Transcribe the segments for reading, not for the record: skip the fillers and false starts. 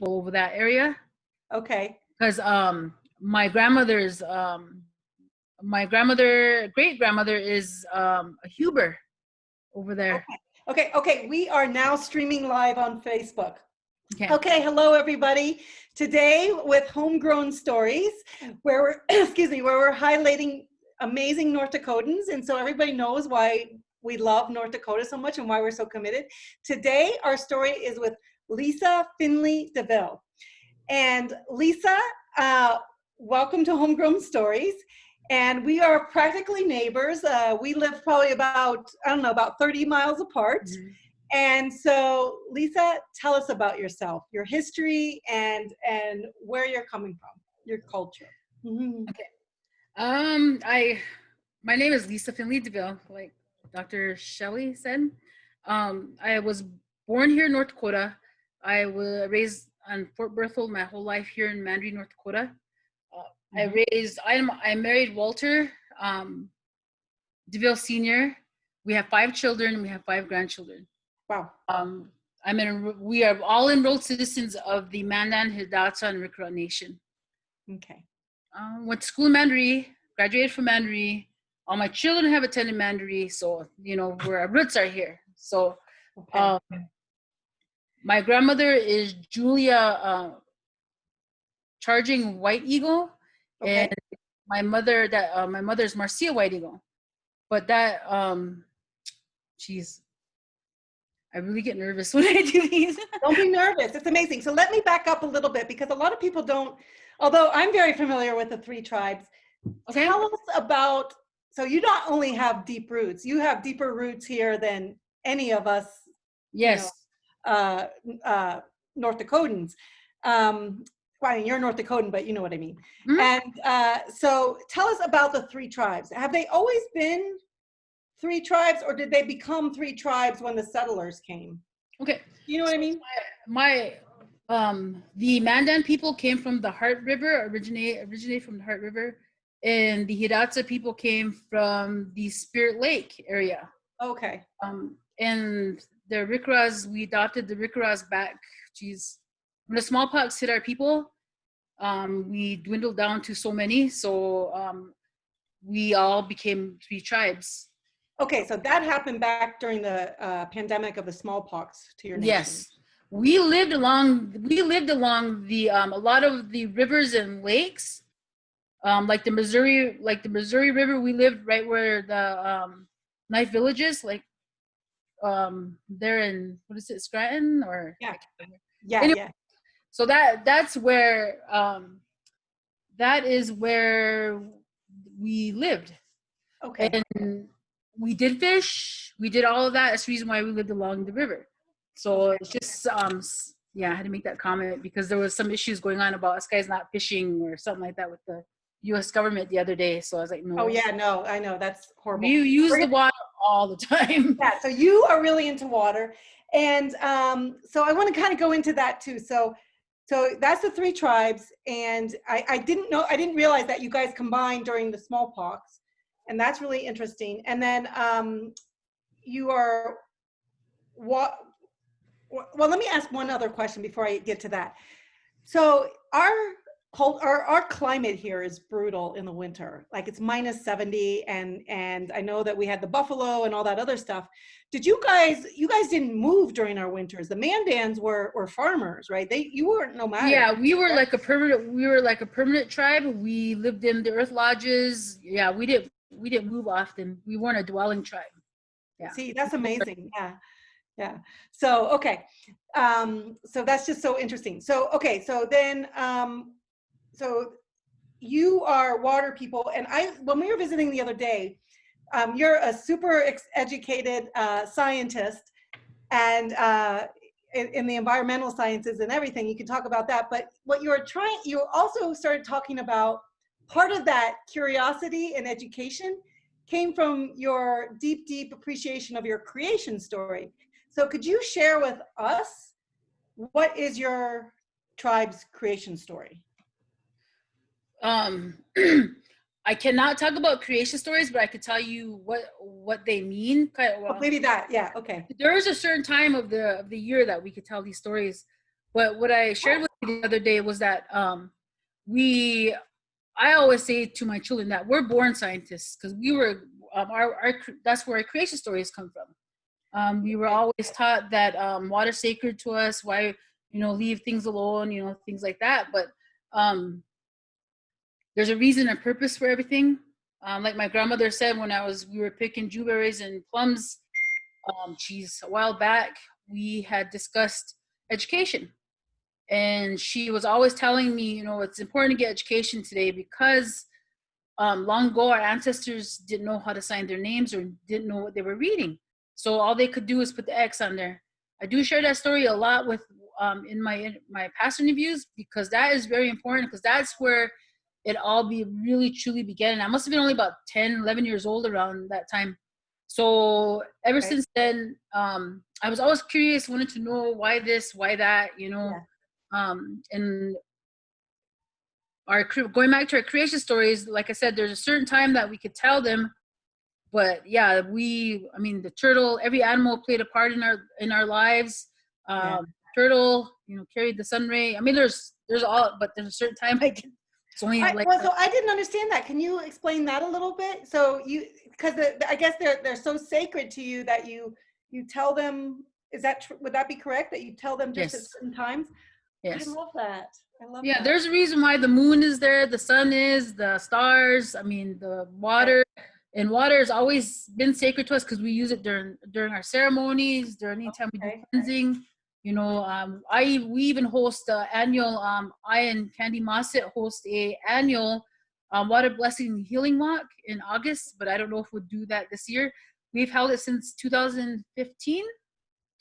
over that area. Okay. Because my grandmother's great grandmother is a Huber over there. Okay. We are now streaming live on Facebook. Okay. Okay, hello everybody. Today with Homegrown Stories, where we're where we're highlighting amazing North Dakotans, and so everybody knows why we love North Dakota so much and why we're so committed. Today our story is with Lisa Finley DeVille. And Lisa, welcome to Homegrown Stories. And we are practically neighbors. We live probably about 30 miles apart. Mm-hmm. And so, Lisa, tell us about yourself, your history, and where you're coming from, your culture. Mm-hmm. Okay. My name is Lisa Finley DeVille, like Dr. Shelley said. I was born here in North Dakota. I was raised on Fort Berthold my whole life here in Mandaree, North Dakota. I married Walter DeVille Sr. We have 5 children. We have 5 grandchildren. Wow. We are all enrolled citizens of the Mandan, Hidatsa, and Rikra Nation. Okay. Went to school in Mandaree, graduated from Mandaree. All my children have attended Mandaree, so where our roots are here. So, okay. My grandmother is Julia Charging White Eagle, okay. And my mother's Marcia White Eagle. But that, geez, I really get nervous when I do these. Don't be nervous. It's amazing. So let me back up a little bit, because a lot of people don't, although I'm very familiar with the 3 tribes. Okay. Tell us about, so you not only have deep roots, you have deeper roots here than any of us. Yes. North Dakotans. Well, I mean, you're North Dakotan, but you know what I mean. Mm-hmm. And so tell us about the 3 tribes. Have they always been 3 tribes, or did they become 3 tribes when the settlers came? Okay. You know what I mean? The Mandan people came from the Heart River, originated from the Heart River, and the Hidatsa people came from the Spirit Lake area. Okay. And the Rikras, we adopted the Rikras back. Geez, when the smallpox hit our people, we dwindled down to so many. So we all became 3 tribes. Okay, so that happened back during the pandemic of the smallpox to your nation. Yes, we lived along the a lot of the rivers and lakes, like the Missouri River. We lived right where the Knife Village is, like there in, what is it, Scranton, or yeah. So that's where that is where we lived. Okay. And we did fish, we did all of that. That's the reason why we lived along the river. So it's just I had to make that comment because there was some issues going on about us guys not fishing or something like that with the U.S. government the other day. So I was like, no. Oh yeah, no, I know, that's horrible. You use the water all the time. Yeah, so you are really into water. And so I want to kind of go into that too. So that's the 3 tribes. And I didn't realize that you guys combined during the smallpox. And that's really interesting. And then you are what? Well, let me ask one other question before I get to that. So our climate here is brutal in the winter. Like it's minus 70, and I know that we had the buffalo and all that other stuff. Did you guys didn't move during our winters? The Mandans were farmers, right? You weren't nomadic. Yeah, we were like a permanent tribe. We lived in the earth lodges. Yeah, we didn't move often. We weren't a dwelling tribe. Yeah. See, that's amazing. Yeah. So, okay. So that's just so interesting. So, okay. So then, so you are water people. And when we were visiting the other day, you're a super educated scientist, and in the environmental sciences and everything. You can talk about that. But what you also started talking about, part of that curiosity and education came from your deep, deep appreciation of your creation story. So could you share with us, what is your tribe's creation story? I cannot talk about creation stories, but I could tell you what they mean. Well, maybe that, yeah, okay. There is a certain time of the year that we could tell these stories. But what I shared with you the other day was that I always say to my children that we're born scientists because we were that's where our creation stories come from. We were always taught that water's sacred to us. Why, leave things alone, things like that. But there's a reason and purpose for everything. Like my grandmother said when we were picking dewberries and plums, a while back, we had discussed education. And she was always telling me, it's important to get education today because long ago our ancestors didn't know how to sign their names or didn't know what they were reading. So all they could do is put the X on there. I do share that story a lot with in my past interviews because that is very important because that's where it all really truly began. And I must have been only about 10, 11 years old around that time. So ever since then, I was always curious, wanted to know why this, why that, and going back to our creation stories, like I said, there's a certain time that we could tell them, but yeah, the turtle, every animal played a part in our lives. Turtle, carried the sun ray. I mean, there's all, but there's a certain time it's only so I didn't understand that. Can you explain that a little bit? So because I guess they're so sacred to you that you tell them. Is that would that be correct? That you tell them just at certain times? Yes. I love that. Yeah, there's a reason why the moon is there, the sun is, the stars, the water. And water has always been sacred to us because we use it during our ceremonies, during any time we do cleansing. We even host the annual, I and Candy Mosset host a annual water blessing healing walk in August, but I don't know if we'll do that this year. We've held it since 2015.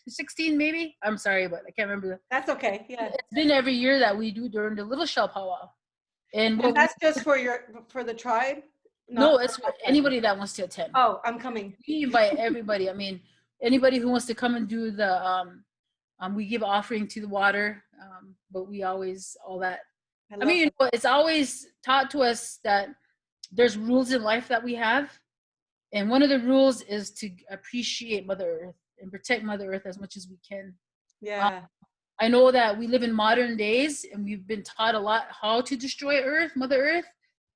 16 maybe. I'm sorry, but I can't remember. That's okay. Yeah. It's been every year that we do during the Little Shell Powwow. And that's just for the tribe? No, it's for anybody that wants to attend. Oh, I'm coming. We invite everybody. Anybody who wants to come and do the we give offering to the water, but we always all that. It's always taught to us that there's rules in life that we have, and one of the rules is to appreciate Mother Earth and protect Mother Earth as much as we can. Yeah. I know that we live in modern days and we've been taught a lot how to destroy Mother Earth.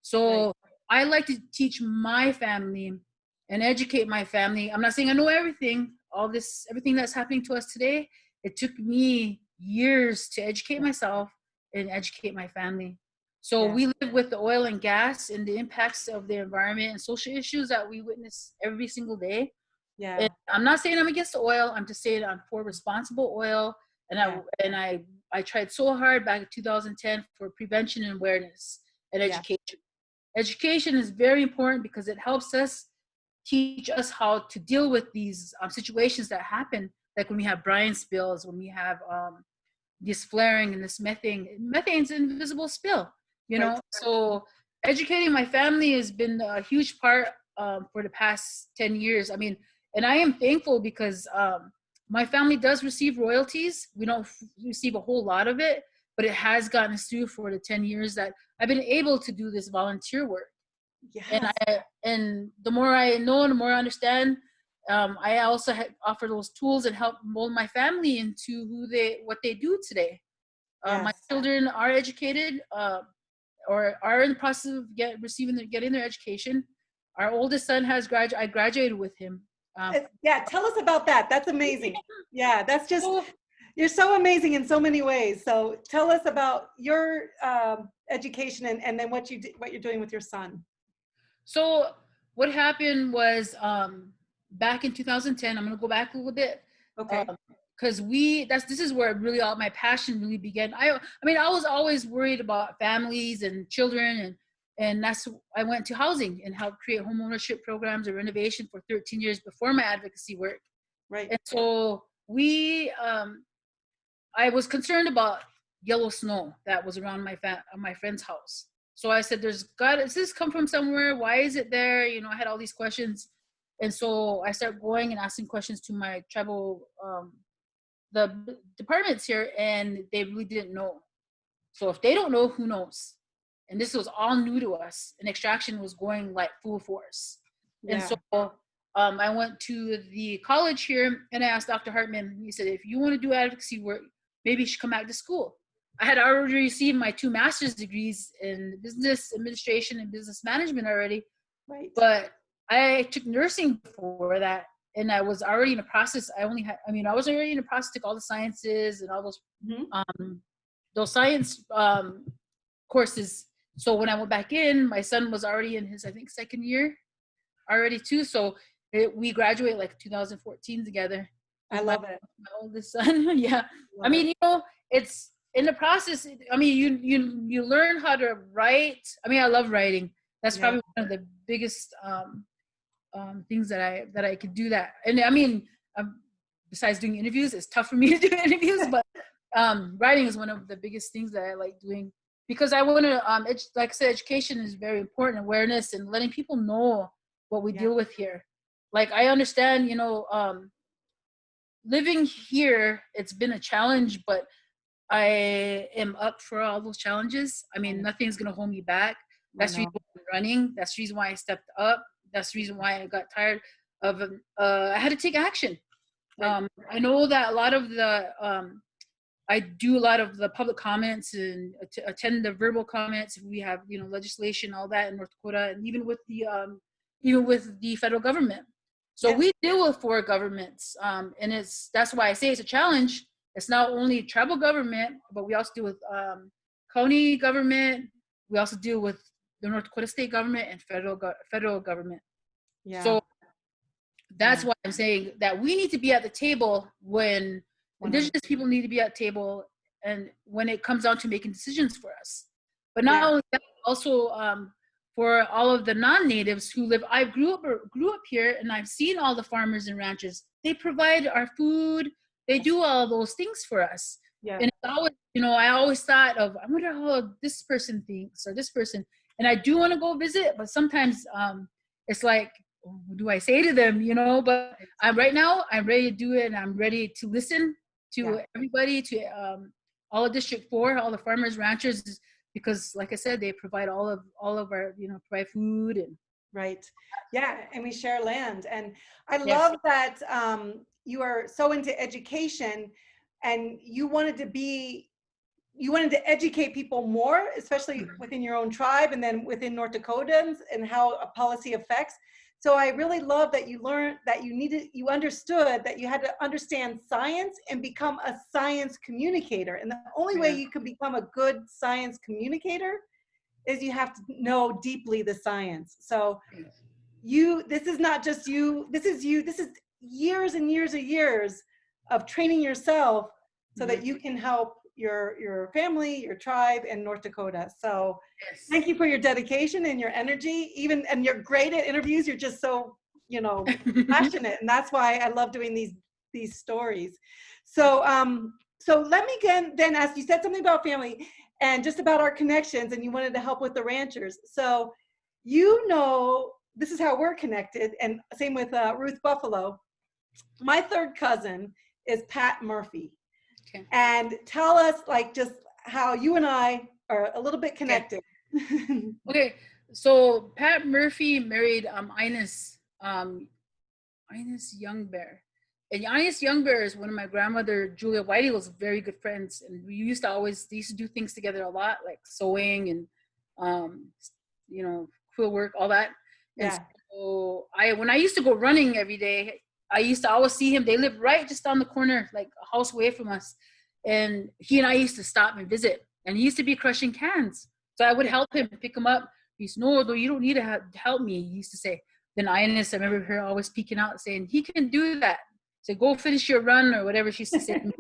So I like to teach my family and educate my family. I'm not saying I know everything, everything that's happening to us today. It took me years to educate myself and educate my family. So we live with the oil and gas and the impacts of the environment and social issues that we witness every single day. Yeah. And I'm not saying I'm against the oil. I'm just saying I'm for responsible oil. And I tried so hard back in 2010 for prevention and awareness and education. Education is very important because it helps us teach us how to deal with these situations that happen, like when we have brine spills, when we have this flaring and this methane. Methane's an invisible spill, So educating my family has been a huge part for the past 10 years. And I am thankful because my family does receive royalties. We don't receive a whole lot of it, but it has gotten us through for the 10 years that I've been able to do this volunteer work. Yes. And the more I know and the more I understand, I also offer those tools and help mold my family into what they do today. My children are educated or are in the process of getting their education. Our oldest son I graduated with him. Tell us about that. That's amazing. Yeah, that's just, you're so amazing in so many ways. So tell us about your education and then what you're doing with your son. So what happened was back in 2010, I'm going to go back a little bit. Okay. Because this is where really all my passion really began. I was always worried about families and children and I went to housing and helped create home ownership programs and renovation for 13 years before my advocacy work. Right. And so I was concerned about yellow snow that was around my friend's house. So I said, does this come from somewhere? Why is it there? I had all these questions. And so I started going and asking questions to my tribal, the departments here, and they really didn't know. So if they don't know, who knows? And this was all new to us, and extraction was going like full force. Yeah. And so I went to the college here and I asked Dr. Hartman, he said, if you want to do advocacy work, maybe you should come back to school. I had already received my 2 master's degrees in business administration and business management already, Right. but I took nursing before that, and I was already in the process. I was already in the process to take all the sciences and all those science courses. So when I went back in, my son was already in his, I think, 2nd year already too. So we graduated like 2014 together. I love it. My oldest son. Yeah. I mean, it's in the process. I mean, you learn how to write. I mean, I love writing. That's probably one of the biggest things that I could do that. And I mean, besides doing interviews, it's tough for me to do interviews, but writing is one of the biggest things that I like doing, because I want to, like I said, education is very important, awareness and letting people know what we deal with here. Like, I understand, living here, it's been a challenge, but I am up for all those challenges. I mean, nothing's going to hold me back. That's the reason why I'm running. That's the reason why I stepped up. That's the reason why I got tired of, I had to take action. I know that a lot of the, I do a lot of the public comments and attend the verbal comments. We have, legislation, all that in North Dakota, and even with the federal government. So we deal with 4 governments, and that's why I say it's a challenge. It's not only tribal government, but we also deal with county government. We also deal with the North Dakota state government and federal government. Yeah. So that's why I'm saying that we need to be at the table when Indigenous people need to be at the table, and when it comes down to making decisions for us. But not only that, also for all of the non-natives who live. I grew up here, and I've seen all the farmers and ranchers. They provide our food. They do all those things for us. Yeah. And it's always, I always thought of, I wonder how this person thinks, or this person. And I do want to go visit, but sometimes it's like, what do I say to them? But right now I'm ready to do it, and I'm ready to listen to everybody, to all of District 4, all the farmers, ranchers, because like I said, they provide all of our, provide food and. Right. Yeah. And we share land. And I love that you are so into education, and you wanted to educate people more, especially within your own tribe and then within North Dakotans, and how a policy affects. So I really love that you learned that you understood that you had to understand science and become a science communicator. And the only way you can become a good science communicator is you have to know deeply the science. So this is not just you, this is years and years of training yourself so that you can help your family, your tribe, and North Dakota. So thank you for your dedication and your energy, and you're great at interviews. You're just so, passionate. And that's why I love doing these stories. So, so let me then ask, you said something about family and just about our connections, and you wanted to help with the ranchers. So, this is how we're connected, and same with Ruth Buffalo. My 3rd cousin is Pat Murphy. Okay. And tell us, just how you and I are a little bit connected. Okay. So Pat Murphy married Ines Youngbear. And Ines Youngbear is one of my grandmother, Julia Whitey, was very good friends. And we used to do things together a lot, like sewing and, quill work, all that. And so when I used to go running every day, I used to always see him. They lived right just down the corner, like a house away from us. And he and I used to stop and visit. And he used to be crushing cans. So I would help him pick him up. He said, no, you don't need to help me, he used to say. Then Ines, I remember her always peeking out saying, he can do that. So go finish your run, or whatever she used to say to me.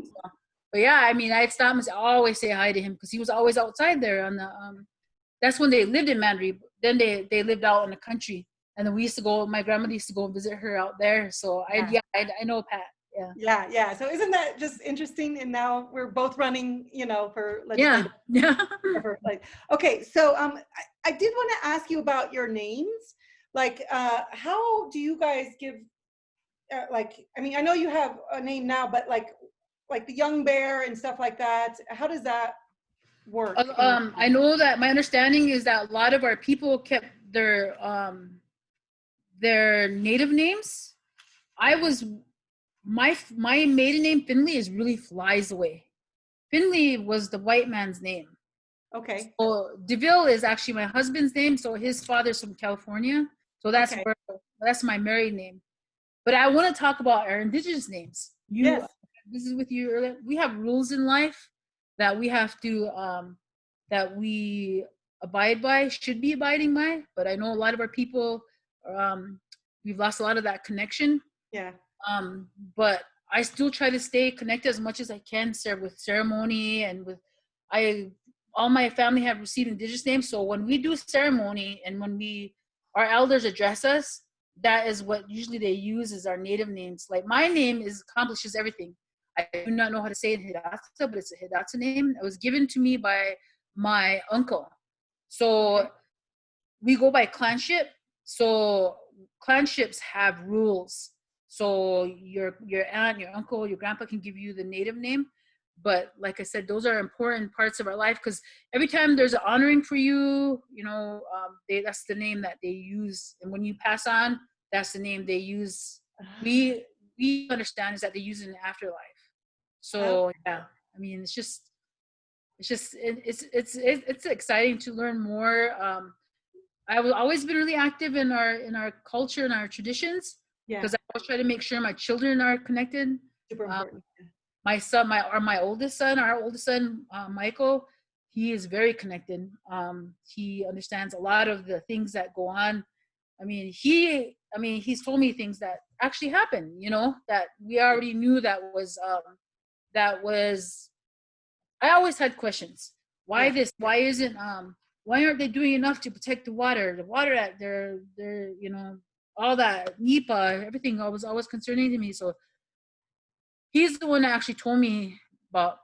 But yeah, I mean, I'd stop and always say hi to him, because he was always outside there on the, that's when they lived in Mandaree. Then they lived out in the country. And then my grandmother used to go and visit her out there. So I know Pat. Yeah. So isn't that just interesting? And now we're both running, for legislative. Yeah. Okay. So I did want to ask you about your names. How do you guys give, I know you have a name now, but like the Young Bear and stuff like that. How does that work? I know that my understanding is that a lot of our people kept their native names. My maiden name, Finley, is really flies away. Finley was the white man's name. Okay. So DeVille is actually my husband's name. So his father's from California. So Okay. that's my married name. But I want to talk about our indigenous names. Yes. This is with you earlier. We have rules in life that we have to that we abide by, should be abiding by. But I know a lot of our people, we've lost a lot of that connection. Yeah. But I still try to stay connected as much as I can, sir, with ceremony and with all my family have received indigenous names. So when we do ceremony and when our elders address us, that is what usually they use as our native names. Like my name accomplishes everything. I do not know how to say it in Hidatsa, but it's a Hidatsa name. It was given to me by my uncle. So we go by clanship. So clanships have rules. So your aunt, your uncle, your grandpa can give you the native name. But like I said, those are important parts of our life because every time there's an honoring for you, that's the name that they use. And when you pass on, that's the name they use. We understand is that they use it in the afterlife. So yeah, I mean, it's exciting to learn more. I've always been really active in our culture and our traditions because I always try to make sure my children are connected. Super important. My son, our oldest son, Michael, he is very connected. He understands a lot of the things that go on. He's told me things that actually happened, that we already knew that was, I always had questions. Why this? Why aren't they doing enough to protect the water? The water that they're all that NEPA, everything was always concerning to me. So he's the one that actually told me about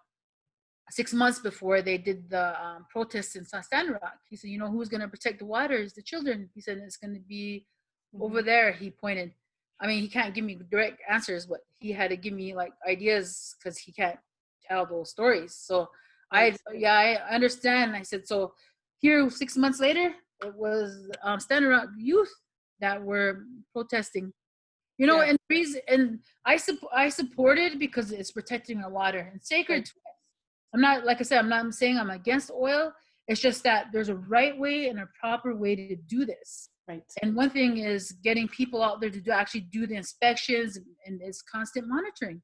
6 months before they did the protests in Standing Rock. He said, who's going to protect the water is the children. He said, it's going to be over there. He pointed. I mean, he can't give me direct answers, but he had to give me like ideas because he can't tell those stories. So I understand. I said, so here 6 months later, it was Standing Rock youth that were protesting. And I support it because it's protecting our water and sacred to us. I'm not, like I said, I'm not saying I'm against oil. It's just that there's a right way and a proper way to do this. Right. And one thing is getting people out there to actually do the inspections and it's constant monitoring.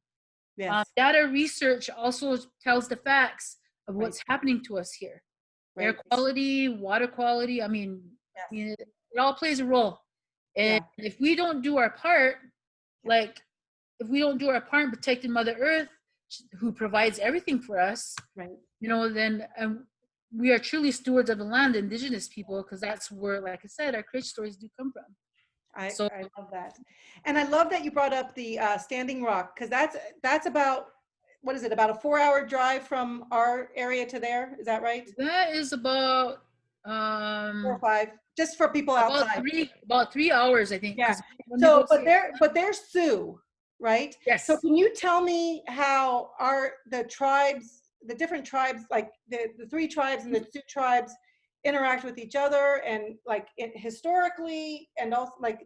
Yes. Data research also tells the facts of what's happening to us here. Right. Air quality, water quality. I mean, it all plays a role. And if we don't do our part, in protecting Mother Earth, who provides everything for us, then we are truly stewards of the land, indigenous people, because that's where, like I said, our courage stories do come from. I love that. And I love that you brought up the Standing Rock, because that's about, what is it, about a 4-hour drive from our area to there? Is that right? That is about 4 or 5, just for people outside. About 3 hours, I think. Yeah. So, but they're Sioux, right? Yes. So can you tell me how the different tribes, like the 3 tribes and the 2 tribes, interact with each other, and like historically, and also I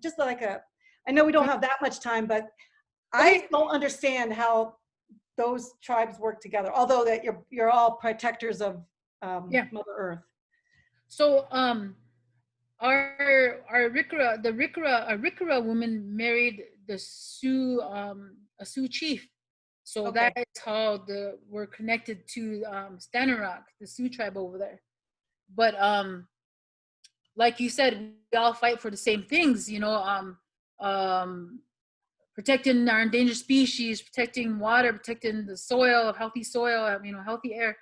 know we don't have that much time, but I don't understand how those tribes work together, although that you're all protectors of Mother Earth. So our Rikra woman married the Sioux, a Sioux chief. So that is how we're connected to Standing Rock, the Sioux tribe over there. But like you said, we all fight for the same things, protecting our endangered species, protecting water, protecting the soil, healthy soil, healthy air.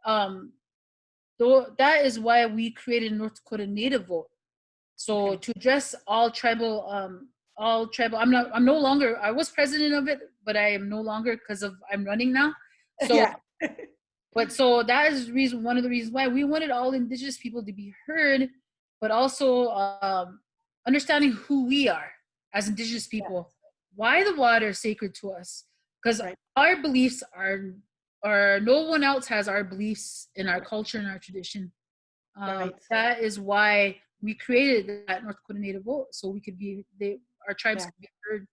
That is why we created North Dakota Native Vote. So to address all tribal, I'm no longer, I was president of it, but I am no longer because I'm running now. So, so that is one of the reasons why we wanted all indigenous people to be heard, but also understanding who we are as indigenous people, why the water is sacred to us, because our beliefs are no one else has our beliefs in our culture and our tradition. That is why we created that North Dakota Native Vote, so we could our tribes could be heard.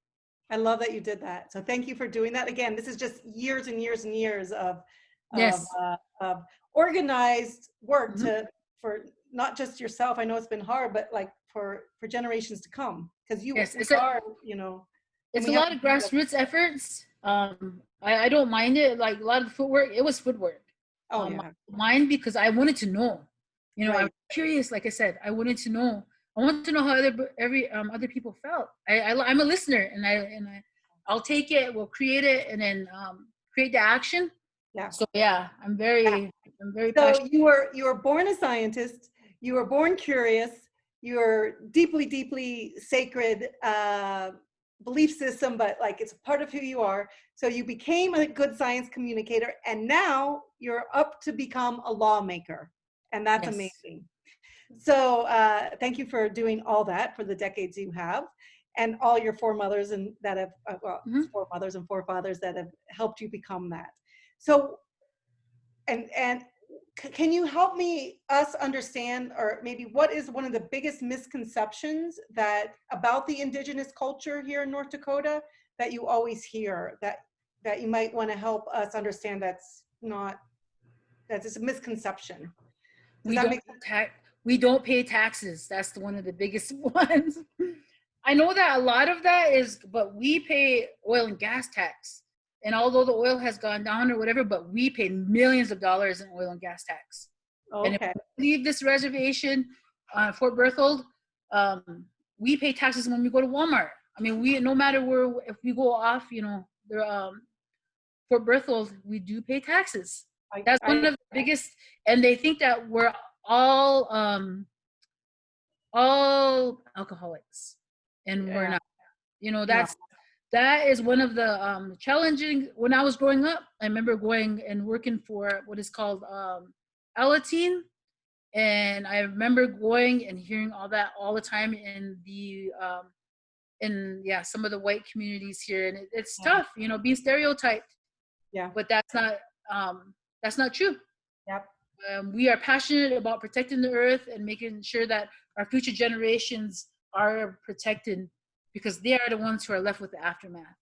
I love that you did that. So thank you for doing that. Again, this is just years and years and years of Yes. of organized work Mhm. for not just yourself. I know it's been hard, but like for generations to come, because Yes. we are, you know, and It's we a have lot to of do that. grassroots efforts. I don't mind it. Like a lot of the footwork, it was footwork. Oh I yeah, don't mind because I wanted to know. You know, I was right. curious. Like I said, I wanted to know. I want to know how other people felt. I'm a listener, and I'll take it. We'll create it, and then create the action. Yeah. So yeah, Yeah. I'm very So passionate. you were born a scientist. You were born curious. Your deeply sacred belief system, but like it's a part of who you are. So you became a good science communicator, and now you're up to become a lawmaker, and that's Yes. amazing. So thank you for doing all that for the decades you have, and all your foremothers and that have well, Hmm. foremothers and forefathers that have helped you become that. So and can you help me us understand, or maybe what is one of the biggest misconceptions that about the indigenous culture here in North Dakota that you always hear, that you might want to help us understand, that's not, that is a misconception? Does We that don't make sense? we don't pay taxes. That's one of the biggest ones. I know that a lot of that is, but we pay oil and gas tax. And although the oil has gone down or whatever, but we pay millions of dollars in oil and gas tax. And if Okay. we leave this reservation, Fort Berthold, we pay taxes when we go to Walmart. I mean, we, no matter where, if we go off, you know, Fort Berthold, we do pay taxes. That's one I of the biggest, and they think that we're all all alcoholics, and we're yeah, not. You know, no, that is one of the challenging. When I was growing up, I remember going and working for what is called Alateen, and I remember going and hearing all that all the time in yeah, some of the white communities here, and it's yeah, tough, you know, being stereotyped, yeah, but that's not true. yep. We are passionate about protecting the earth and making sure that our future generations are protected, because they are the ones who are left with the aftermath.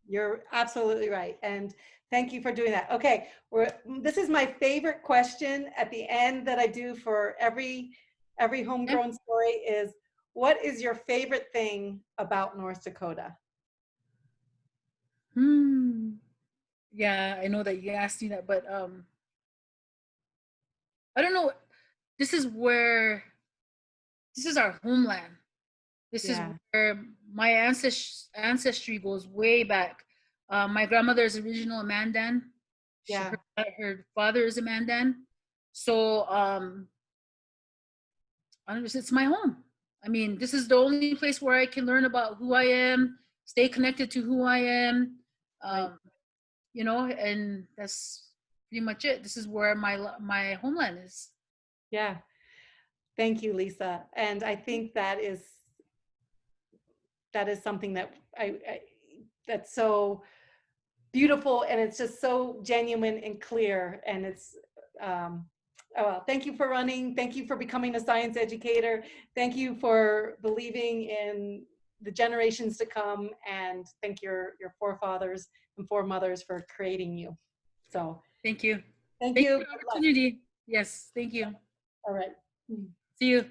You're absolutely right. And thank you for doing that. Okay, this is my favorite question at the end that I do for every Yeah. homegrown story is, what is your favorite thing about North Dakota? Hmm. Yeah, I know that you asked me that, but I don't know. This is where this is our homeland. This is Yeah, where my ancestry goes way back. My grandmother is original Mandan. yeah, Her father is a Mandan. So it's my home. I mean, this is the only place where I can learn about who I am, stay connected to who I am, right. um, you know, and that's pretty much it. This is where my homeland is. Yeah. Thank you, Lisa. And I think that is something that I that's so beautiful, and it's just so genuine and clear, and it's oh, well, thank you for running, thank you for becoming a science educator, thank you for believing in the generations to come, and thank your forefathers and foremothers for creating you. So Thank you. thank Thank you you. for the Good luck. opportunity. Yes, thank you. All right. See you.